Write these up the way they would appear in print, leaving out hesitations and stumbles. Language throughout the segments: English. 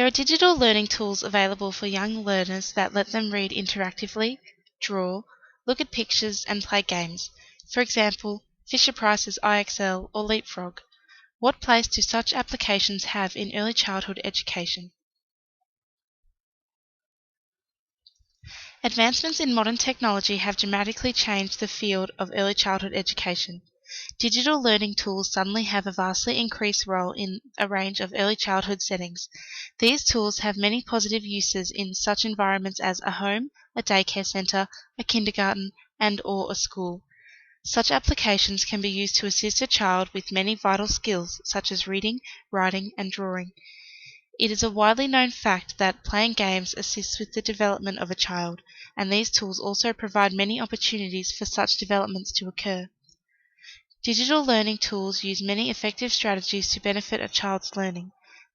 There are digital learning tools available for young learners that let them read interactively, draw, look at pictures, and play games. For example, Fisher-Price's IXL or LeapFrog. What place do such applications have in early childhood education? Advancements in modern technology have dramatically changed the field of early childhood education. Digital learning tools suddenly have a vastly increased role in a range of early childhood settings. These tools have many positive uses in such environments as a home, a daycare centre, a kindergarten, and/or a school. Such applications can be used to assist a child with many vital skills such as reading, writing, and drawing. It is a widely known fact that playing games assists with the development of a child, and these tools also provide many opportunities for such developments to occur. Digital learning tools use many effective strategies to benefit a child's learning.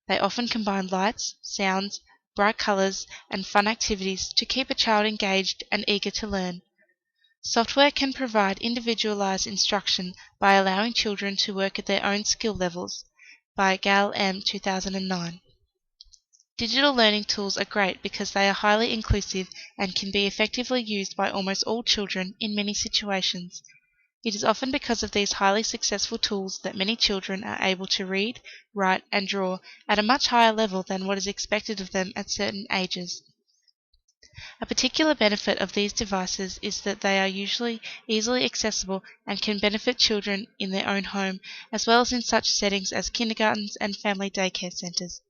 They often combine lights, sounds, bright colours, and fun activities to keep a child engaged and eager to learn. Software can provide individualized instruction by allowing children to work at their own skill levels. By Gal M. 2009. Digital learning tools are great because they are highly inclusive and can be effectively used by almost all children in many situations. It is often because of these highly successful tools that many children are able to read, write, and draw at a much higher level than what is expected of them at certain ages. A particular benefit of these devices is that they are usually easily accessible and can benefit children in their own home, as well as in such settings as kindergartens and family daycare centres.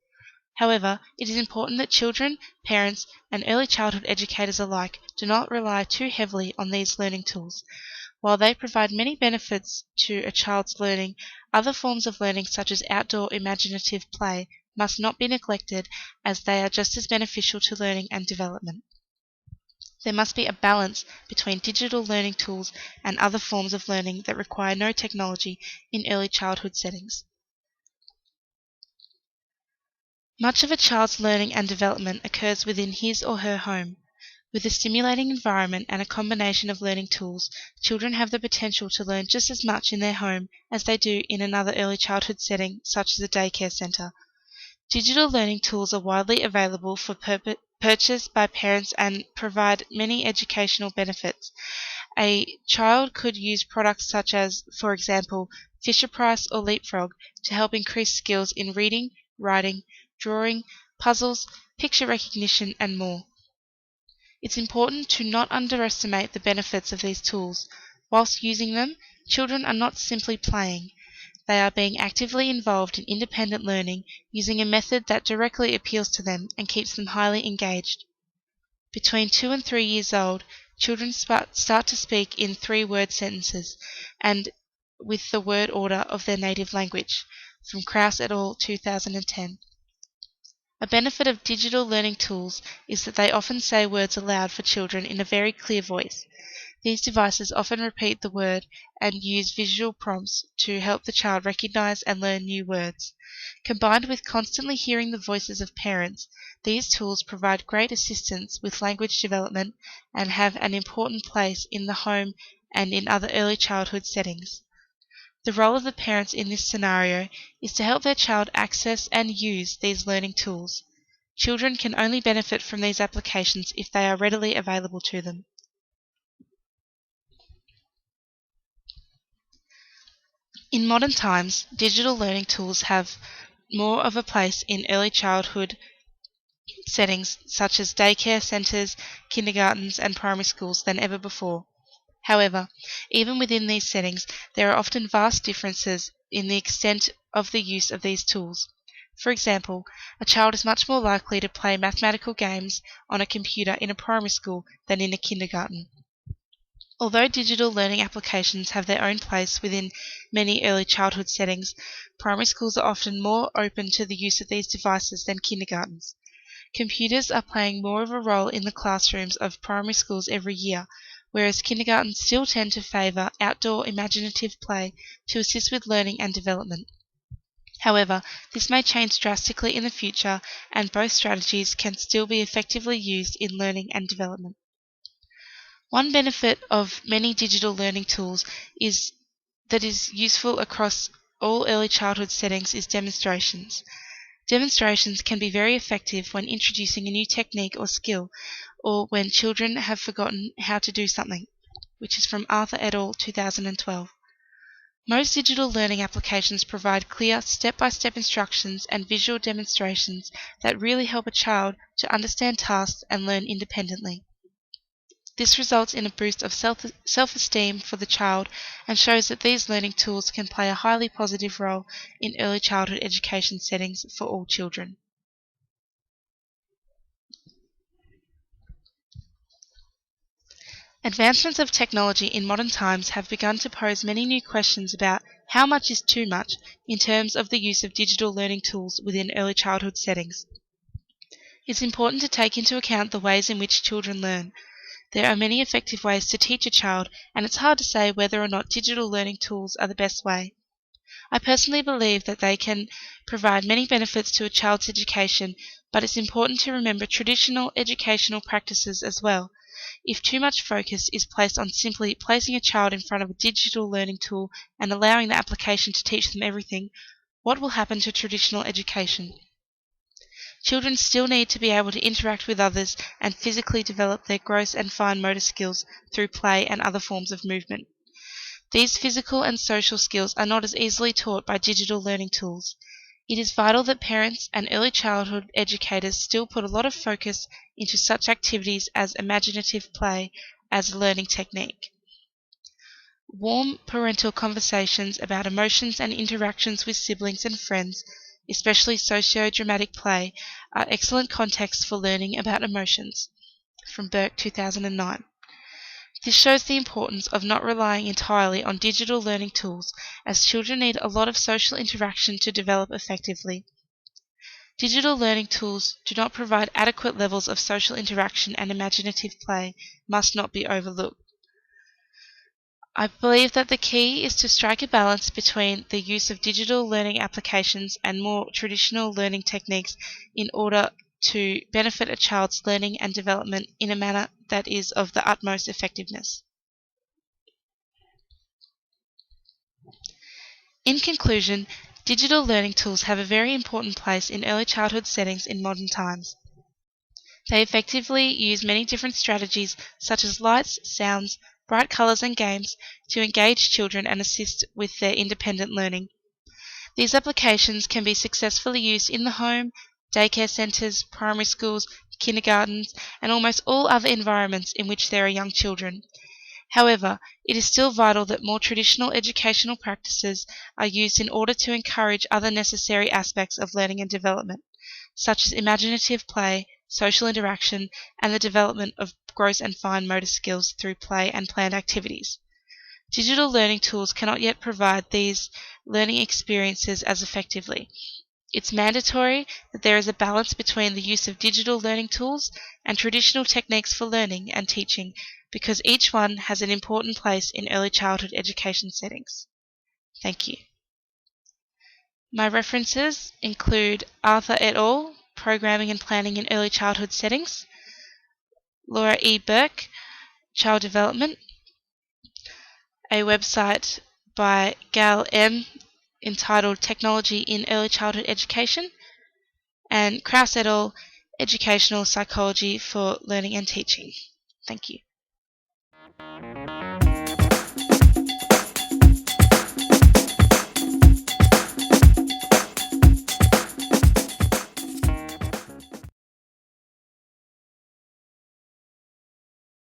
However, it is important that children, parents, and early childhood educators alike do not rely too heavily on these learning tools. While they provide many benefits to a child's learning, other forms of learning such as outdoor imaginative play must not be neglected, as they are just as beneficial to learning and development. There must be a balance between digital learning tools and other forms of learning that require no technology in early childhood settings. Much of a child's learning and development occurs within his or her home. With a stimulating environment and a combination of learning tools, children have the potential to learn just as much in their home as they do in another early childhood setting, such as a daycare centre. Digital learning tools are widely available for purchase by parents and provide many educational benefits. A child could use products such as, for example, Fisher-Price or LeapFrog to help increase skills in reading, writing, drawing, puzzles, picture recognition, and more. It's important to not underestimate the benefits of these tools. Whilst using them, children are not simply playing. They are being actively involved in independent learning, using a method that directly appeals to them and keeps them highly engaged. Between 2 and 3 years old, children start to speak in 3-word sentences and with the word order of their native language. From Krause et al. 2010. A benefit of digital learning tools is that they often say words aloud for children in a very clear voice. These devices often repeat the word and use visual prompts to help the child recognize and learn new words. Combined with constantly hearing the voices of parents, these tools provide great assistance with language development and have an important place in the home and in other early childhood settings. The role of the parents in this scenario is to help their child access and use these learning tools. Children can only benefit from these applications if they are readily available to them. In modern times, digital learning tools have more of a place in early childhood settings such as daycare centres, kindergartens, and primary schools than ever before. However, even within these settings, there are often vast differences in the extent of the use of these tools. For example, a child is much more likely to play mathematical games on a computer in a primary school than in a kindergarten. Although digital learning applications have their own place within many early childhood settings, primary schools are often more open to the use of these devices than kindergartens. Computers are playing more of a role in the classrooms of primary schools every year, whereas kindergartens still tend to favour outdoor imaginative play to assist with learning and development. However, this may change drastically in the future, and both strategies can still be effectively used in learning and development. One benefit of many digital learning tools that is useful across all early childhood settings is demonstrations. Demonstrations can be very effective when introducing a new technique or skill, or when children have forgotten how to do something, which is from Arthur et al. 2012. Most digital learning applications provide clear, step-by-step instructions and visual demonstrations that really help a child to understand tasks and learn independently. This results in a boost of self-esteem for the child and shows that these learning tools can play a highly positive role in early childhood education settings for all children. Advancements of technology in modern times have begun to pose many new questions about how much is too much in terms of the use of digital learning tools within early childhood settings. It's important to take into account the ways in which children learn. There are many effective ways to teach a child, and it's hard to say whether or not digital learning tools are the best way. I personally believe that they can provide many benefits to a child's education, but it's important to remember traditional educational practices as well. If too much focus is placed on simply placing a child in front of a digital learning tool and allowing the application to teach them everything, what will happen to traditional education? Children still need to be able to interact with others and physically develop their gross and fine motor skills through play and other forms of movement. These physical and social skills are not as easily taught by digital learning tools. It is vital that parents and early childhood educators still put a lot of focus into such activities as imaginative play as a learning technique. Warm parental conversations about emotions and interactions with siblings and friends, especially socio-dramatic play, are excellent contexts for learning about emotions. From Burke, 2009. This shows the importance of not relying entirely on digital learning tools, as children need a lot of social interaction to develop effectively. Digital learning tools do not provide adequate levels of social interaction, and imaginative play must not be overlooked. I believe that the key is to strike a balance between the use of digital learning applications and more traditional learning techniques in order to benefit a child's learning and development in a manner that is of the utmost effectiveness. In conclusion, digital learning tools have a very important place in early childhood settings in modern times. They effectively use many different strategies such as lights, sounds, bright colours and games to engage children and assist with their independent learning. These applications can be successfully used in the home, daycare centres, primary schools, kindergartens, and almost all other environments in which there are young children. However, it is still vital that more traditional educational practices are used in order to encourage other necessary aspects of learning and development, such as imaginative play, social interaction, and the development of gross and fine motor skills through play and planned activities. Digital learning tools cannot yet provide these learning experiences as effectively. It's mandatory that there is a balance between the use of digital learning tools and traditional techniques for learning and teaching, because each one has an important place in early childhood education settings. Thank you. My references include Arthur et al., Programming and Planning in Early Childhood Settings, Laura E. Burke, Child Development, a website by Gal M. entitled Technology in Early Childhood Education, and Krause et al., Educational Psychology for Learning and Teaching. Thank you.